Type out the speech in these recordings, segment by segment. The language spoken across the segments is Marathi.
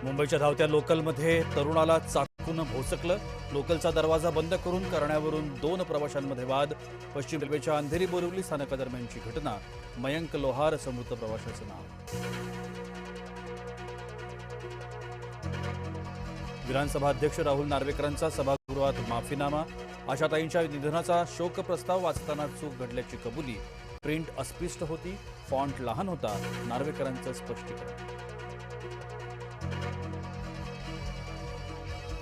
मुंबईच्या धावत्या लोकलमध्ये तरुणाला चाकून भोसकलं। लोकलचा दरवाजा बंद करून करण्यावरून 2 प्रवाशांमध्ये वाद। पश्चिम रेल्वेच्या अंधेरी बोरिवली स्थानकादरम्यानची घटना। मयंक लोहार समृद्ध प्रवाशाचं नाव। विधानसभा अध्यक्ष राहुल नार्वेकरांचा सभागृहात माफीनामा। आशाताईंच्या निधनाचा शोक प्रस्ताव वाचताना चूक घडल्याची कबुली। प्रिंट अस्पष्ट होती, फॉन्ट लहान होता, नार्वेकरांचं स्पष्टीकरण।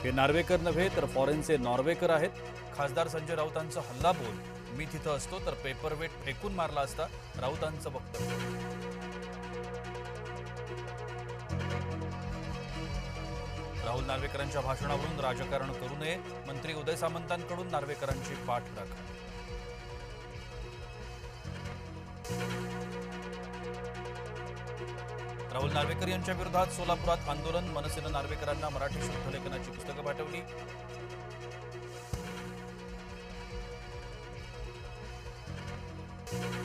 हे नार्वेकर नव्हे तर फॉरेनचे नॉर्वेकर आहेत। खासदार संजय राऊतांचा हल्लाबोल, मी तिथं असतो तर पेपरवेट फेकून मारला असता, राऊतांचं वक्तव्य। राहुल नार्वेकरांच्या भाषणावरून राजकारण करू नये, मंत्री उदय सामंतांकडून नार्वेकरांची पाठराखण। राहुल नार्वेकर यांच्या विरोधात सोलापुरात आंदोलन। मनसेनं नार्वेकरांना मराठी शुद्धलेखनाची पुस्तकं पाठवली।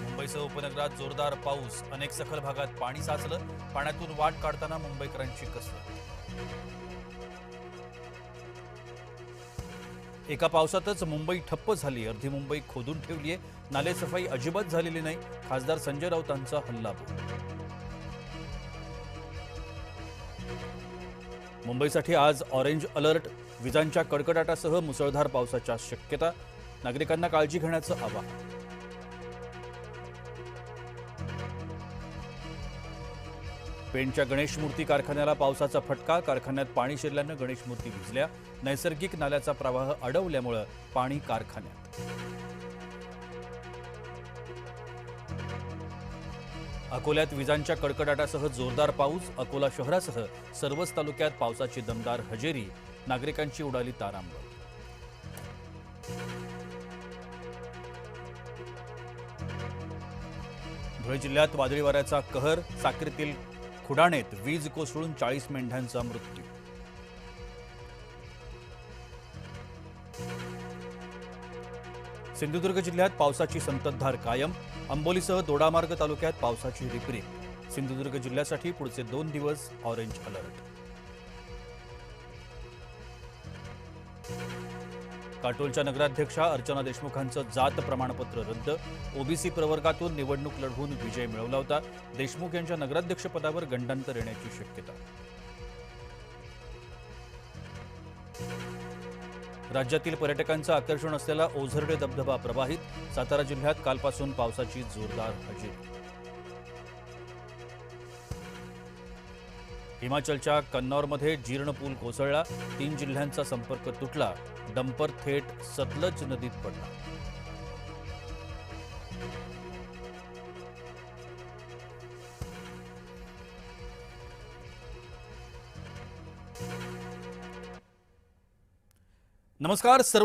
मुंबईसह उपनगरात जोरदार पाऊस, अनेक सखल भागात पाणी साचलं। पाण्यातून वाट काढताना मुंबईकरांची कसरत। एका पावसातच मुंबई ठप्प झाली, अर्धी मुंबई खोदून ठेवलीये, नाले सफाई अजिबात झालेली नाही, खासदार संजय राऊतांचा हल्लाबोल। मुंबईसाठी आज ऑरेंज अलर्ट, विजांच्या कडकडाटासह मुसळधार पावसाच्या शक्यता, नागरिकांना काळजी घेण्याचं आवाहन। पेणच्या गणेश मूर्ती कारखान्याला पावसाचा फटका, कारखान्यात पाणी शिरल्यानं गणेश मूर्ती भिजल्या, नैसर्गिक नाल्याचा प्रवाह अडवल्यामुळे पाणी कारखान्यात। अकोल्यात विजांच्या कडकडाटासह जोरदार पाऊस, अकोला शहरासह सर्वच तालुक्यात पावसाची दमदार हजेरी, नागरिकांची उडाली तारांबळ। धुळे जिल्ह्यात वादळी वाऱ्याचा कहर, साक्रीतील खुडाणेत वीज कोसळून 40 मेंढ्यांचा मृत्यू। सिंधुदुर्ग जिल्ह्यात पावसाची संततधार कायम, अंबोलीसह दोडामार्ग तालुक्यात पावसाची रिपरिप। सिंधुदुर्ग जिल्ह्यासाठी पुढचे 2 दिवस ऑरेंज अलर्ट। काटोलच्या नगराध्यक्षा अर्चना देशमुखांचं जात प्रमाणपत्र रद्द, ओबीसी प्रवर्गातून निवडणूक लढवून विजय मिळवला होता। देशमुख यांच्या नगराध्यक्षपदावर गंडांतर येण्याची शक्यता। राज्यातील पर्यटकांचं आकर्षण असलेला ओझरडे धबधबा प्रवाहित, सातारा जिल्ह्यात कालपासून पावसाची जोरदार हजेरी। हिमाचलच्या कन्नौरमध्ये जीर्ण पूल कोसळला, 3 जिल्ह्यांचा संपर्क तुटला, डंपर थेट सतलज नदीत पडला। नमस्कार सर्व